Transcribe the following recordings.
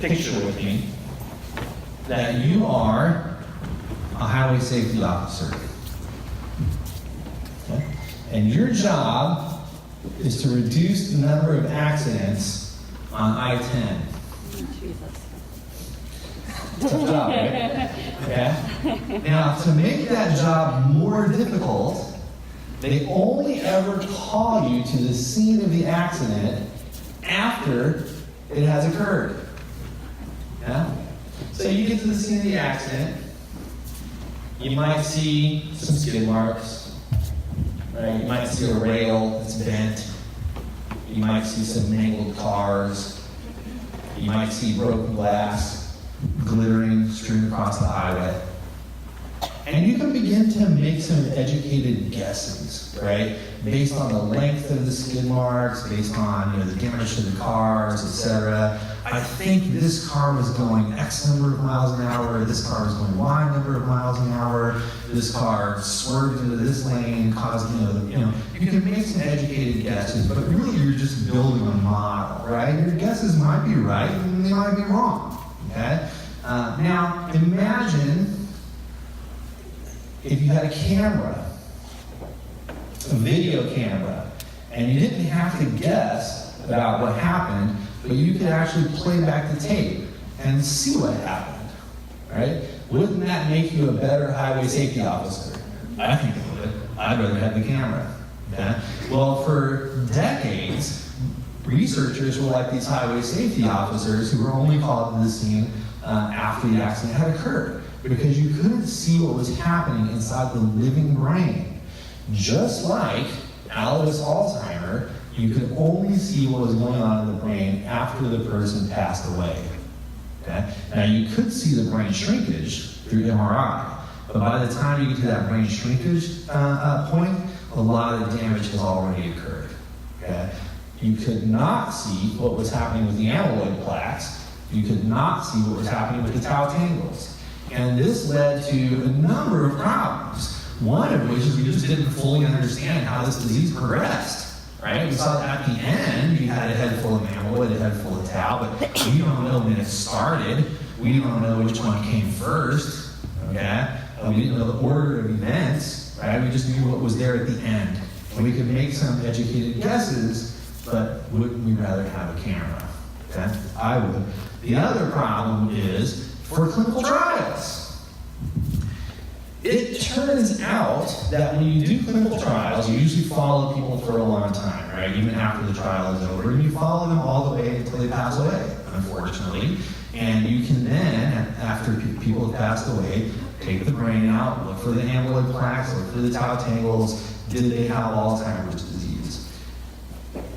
picture with me that you are a highway safety officer. Okay? And your job is to reduce the number of accidents on I-10. Tough job, right? Okay? Now, to make that job more difficult, they only ever call you to the scene of the accident after it has occurred. Yeah? So you get to the scene of the accident, you might see some skid marks, right? You might see a rail that's bent, you might see some mangled cars, you might see broken glass glittering, strewn across the highway. And you can begin to make some educated guesses, right? Based on the length of the skid marks, based on the damage to the cars, etc. I think this car was going X number of miles an hour, this car was going Y number of miles an hour, this car swerved into this lane, caused, you can make some educated guesses, but really you're just building a model, right? Your guesses might be right and they might be wrong, okay? Now, imagine if you had a camera, a video camera, and you didn't have to guess about what happened, but you could actually play back the tape and see what happened, right? Wouldn't that make you a better highway safety officer? I think it would. I'd rather have the camera. Okay? Well, for decades, researchers were like these highway safety officers who were only called to the scene after the accident had occurred, because you couldn't see what was happening inside the living brain. Just like Alice Alzheimer, you could only see what was going on in the brain after the person passed away. Okay? Now, you could see the brain shrinkage through MRI, but by the time you get to that brain shrinkage point, a lot of damage has already occurred. Okay? You could not see what was happening with the amyloid plaques. You could not see what was happening with the tau tangles. And this led to a number of problems. One of which is we just didn't fully understand how this disease progressed, right? We saw that at the end, you had a head full of amyloid, a head full of tau, but we don't know when it started. We don't know which one came first, okay? We didn't know the order of events, right? We just knew what was there at the end. And we could make some educated guesses, but wouldn't we rather have a camera? Okay? I would. The other problem is for clinical trials. It turns out that when you do clinical trials, you usually follow people for a long time, right? Even after the trial is over, and you follow them all the way until they pass away, unfortunately. And you can then, after people have passed away, take the brain out, look for the amyloid plaques, look for the tau tangles. Did they have Alzheimer's disease?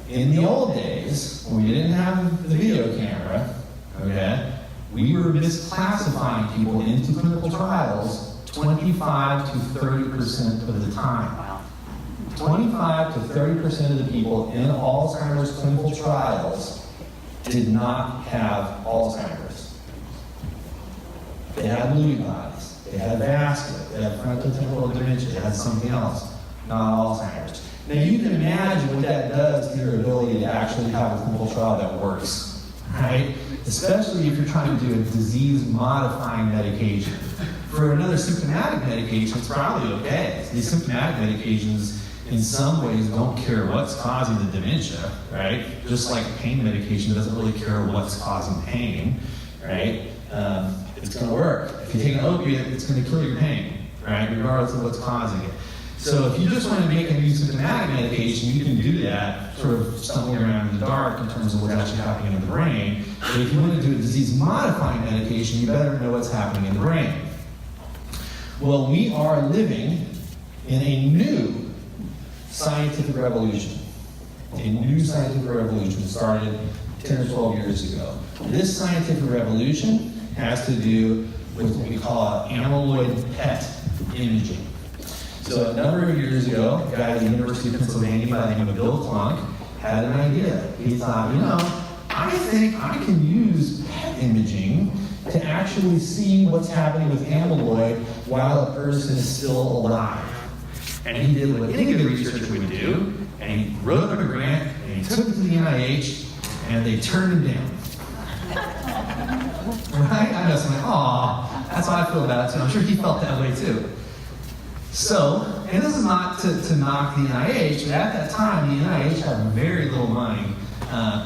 In the old days, when we didn't have the video camera, okay, we were misclassifying people into clinical trials 25 to 30% of the time. 25 to 30% of the people in Alzheimer's clinical trials did not have Alzheimer's. They had Lewy bodies, they had vascular, they had frontotemporal dementia, they had something else, not Alzheimer's. Now you can imagine what that does to your ability to actually have a clinical trial that works, right? Especially if you're trying to do a disease-modifying medication. For another symptomatic medication, it's probably okay. These symptomatic medications, in some ways, don't care what's causing the dementia, right? Just like pain medication doesn't really care what's causing pain, right? It's going to work. If you take an opiate, it's going to kill your pain, right? Regardless of what's causing it. So if you just want to make a new symptomatic medication, you can do that, sort of stumbling around in the dark in terms of what's actually happening in the brain. But if you want to do a disease-modifying medication, you better know what's happening in the brain. Well, we are living in a new scientific revolution. A new scientific revolution started 10 or 12 years ago. This scientific revolution has to do with what we call amyloid PET imaging. So a number of years ago, a guy at the University of Pennsylvania by the name of Bill Clunk had an idea. He thought, I think I can use PET imaging to actually see what's happening with amyloid while a person is still alive. And he did what any good researcher would do, and he wrote up a grant, and he took it to the NIH, and they turned him down. feel about it too. I'm sure he felt that way too. So, and this is not to knock the NIH, but at that time, the NIH had very little money.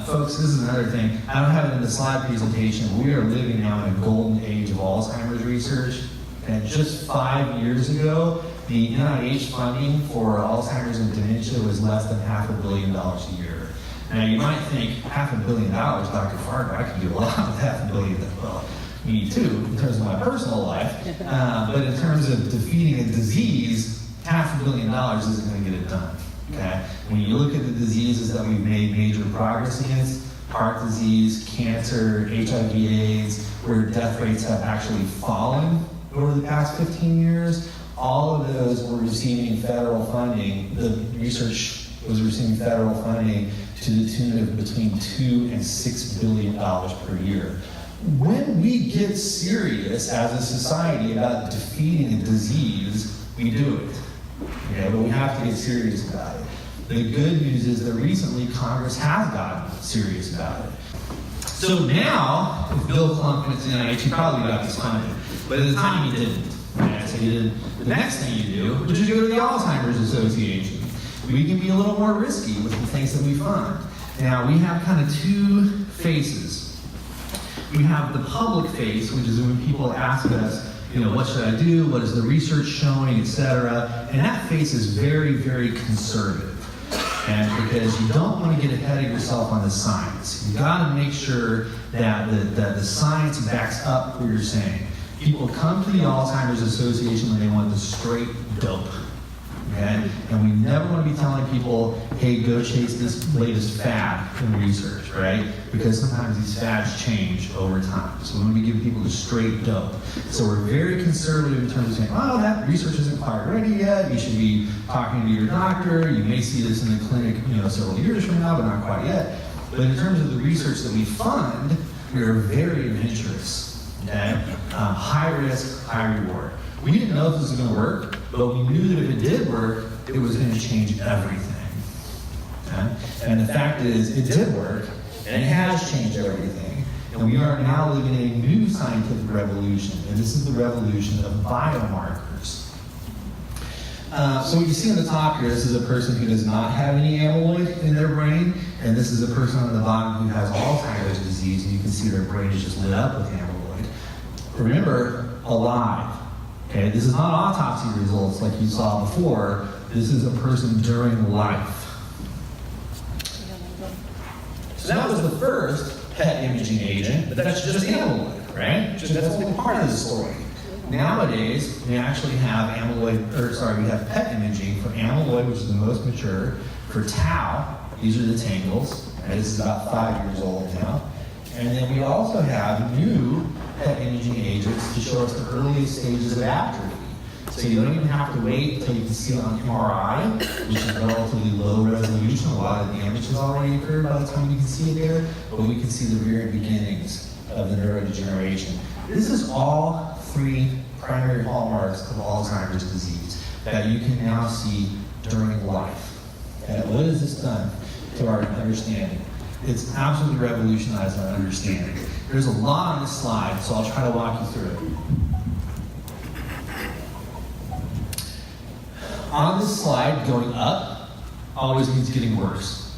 Folks, this is another thing. I don't have it in the slide presentation. We are living now in a golden age of Alzheimer's research. And just 5 years ago, the NIH funding for Alzheimer's and dementia was less than $500 million a year. Now, you might think, $500 million, Dr. Fargo, I can do a lot with $500 million. Well, me too, in terms of my personal life. But in terms of defeating a disease, $500 million isn't going to get it done. Okay? When you look at the diseases that we've made major progress against, heart disease, cancer, HIV/AIDS, where death rates have actually fallen over the past 15 years, all of those were receiving federal funding. The research was receiving federal funding to the tune of between $2 and $6 billion per year. When we get serious as a society about defeating a disease, we do it. Okay, but we have to get serious about it. The good news is that recently Congress has gotten serious about it. So now, if Bill Clunk went to the NIH, he probably got this funding. But at the time he didn't. Okay, so he did the next thing you do, which is you go to the Alzheimer's Association. We can be a little more risky with the things that we fund. Now, we have kind of two faces. We have the public face, which is when people ask us, what should I do? What is the research showing, etc. And that face is very, very conservative. And because you don't want to get ahead of yourself on the science. You've got to make sure that the science backs up what you're saying. People come to the Alzheimer's Association when they want the straight dope. Okay? And we never want to be telling people, hey, go chase this latest fad in research, right? Because sometimes these fads change over time. So we want to be giving people the straight dope. So we're very conservative in terms of saying, oh, that research isn't quite ready yet. You should be talking to your doctor. You may see this in the clinic, several years from now, but not quite yet. But in terms of the research that we fund, we are very adventurous. Okay? High risk, high reward. We didn't know if this was going to work, but we knew that if it did work, it was going to change everything. Okay? And the fact is, it did work, and it has changed everything. And we are now living in a new scientific revolution, and this is the revolution of biomarkers. So what you see on the top here, this is a person who does not have any amyloid in their brain, and this is a person on the bottom who has Alzheimer's disease, and you can see their brain is just lit up with amyloid. Remember, alive. Okay, this is not autopsy results like you saw before. This is a person during life. So that was the first PET imaging agent, but that's just amyloid, right? That's only part of the story. Nowadays, we actually have we have PET imaging for amyloid, which is the most mature, for tau, these are the tangles, and this is about 5 years old now. And then we also have new PET imaging agents to show us the earliest stages of atrophy. So you don't even have to wait until you can see it on MRI, which is relatively low resolution. A lot of the damage has already occurred by the time you can see it there, but we can see the very beginnings of the neurodegeneration. This is all 3 primary hallmarks of Alzheimer's disease that you can now see during life. And what has this done to our understanding? It's absolutely revolutionized our understanding. There's a lot on this slide, so I'll try to walk you through it. On this slide, going up always means getting worse.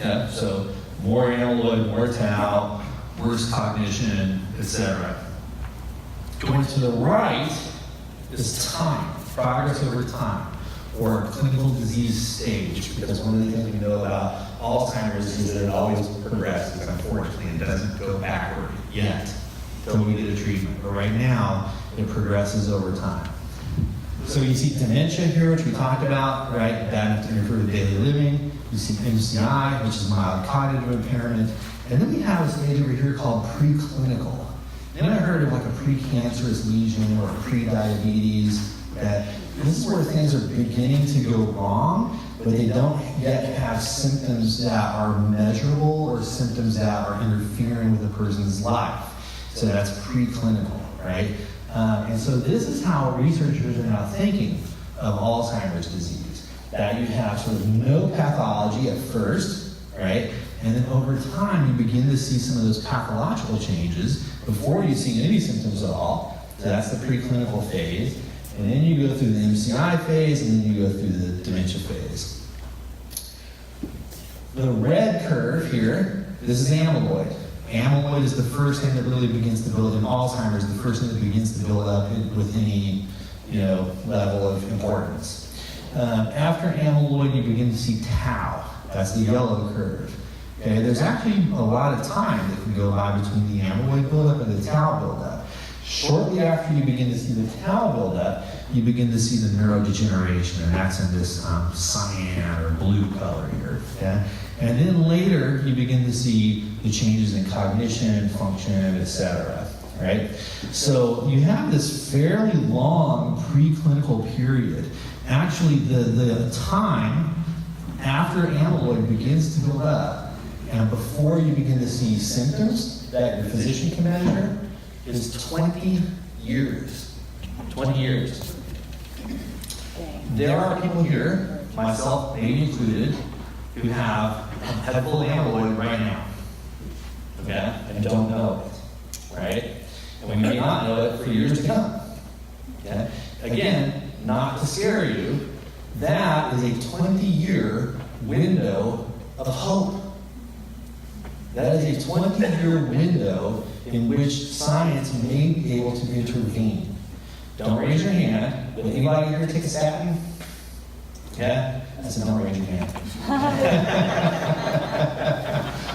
Yeah, so more amyloid, more tau, worse cognition, etc. Going to the right is time, progress over time, or clinical disease stage, because one of the things we know about Alzheimer's is that it always progresses. Unfortunately, it doesn't go backward yet until we get a treatment. But right now, it progresses over time. So you see dementia here, which we talked about, right? That interferes with daily living. You see MCI, which is mild cognitive impairment. And then we have a stage over here called preclinical. You ever heard of like a precancerous lesion or pre-diabetes? That this is where things are beginning to go wrong, but they don't yet have symptoms that are measurable or symptoms that are interfering with a person's life. So that's preclinical, right? And so this is how researchers are now thinking of Alzheimer's disease. That you have sort of no pathology at first, right? And then over time, you begin to see some of those pathological changes before you see any symptoms at all. So that's the preclinical phase. And then you go through the MCI phase, and then you go through the dementia phase. The red curve here, this is amyloid. Amyloid is the first thing that really begins to build in Alzheimer's, the first thing that begins to build up with any level of importance. After amyloid, you begin to see tau. That's the yellow curve. Okay, there's actually a lot of time that can go by between the amyloid buildup and the tau buildup. Shortly after you begin to see the tau buildup, you begin to see the neurodegeneration, and that's in this cyan or blue color here. Okay? And then later, you begin to see the changes in cognition, function, etc. Right? So you have this fairly long preclinical period. Actually, the time after amyloid begins to build up and before you begin to see symptoms that your physician can measure is 20 years. 20 years. There are people here, myself maybe included, who have a head full of amyloid right now. Okay? And don't know it. Right? And we may not know it for years to come. Okay? Again, not to scare you, that is a 20-year window of hope. That is a 20-year window in which science may be able to intervene. Don't raise your hand. Will anybody here take a statin? Yeah? That's a don't raise your hand.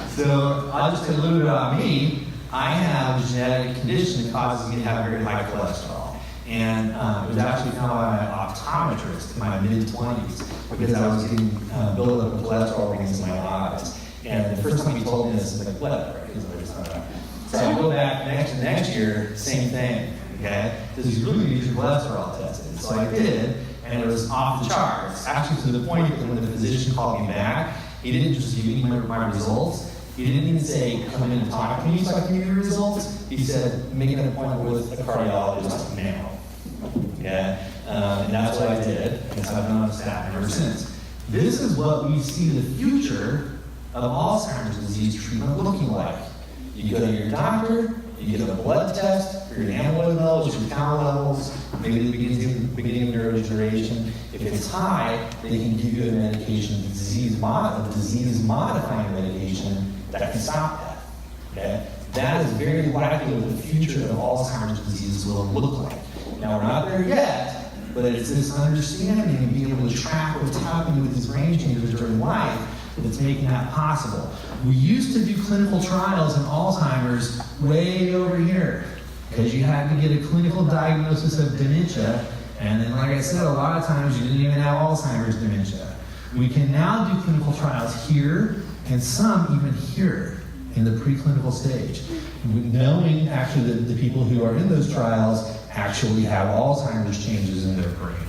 So I'll just tell you a little bit about me. I have a genetic condition that causes me to have very high cholesterol. And it was actually found by my optometrist in my mid-20s because I was getting buildup of cholesterol rings in my eyes. And the first time he told me this, I was like, whatever. So I go back next year, same thing. Okay? Because you really need your cholesterol tested. So I did, and it was off the charts. Actually, to the point that when the physician called me back, he didn't just give me my results. He didn't even say, come in and talk to me so I can give you the results. He said, make an appointment with a cardiologist now. Yeah? And that's what I did, and so I've been on a statin ever since. This is what we see the future of Alzheimer's disease treatment looking like. You go to your doctor, you get a blood test for your amyloid levels, your tau levels, maybe the beginning of neurodegeneration. If it's high, they can give you a medication, a disease-modifying medication that can stop that. Okay? That is very likely what the future of Alzheimer's disease will look like. Now, we're not there yet, but it's this understanding and being able to track what's happening with these brain changes during life that's making that possible. We used to do clinical trials in Alzheimer's way over here because you had to get a clinical diagnosis of dementia, and then, like I said, a lot of times you didn't even have Alzheimer's dementia. We can now do clinical trials here and some even here in the preclinical stage, knowing actually that the people who are in those trials actually have Alzheimer's changes in their brain.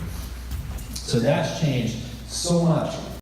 So that's changed so much.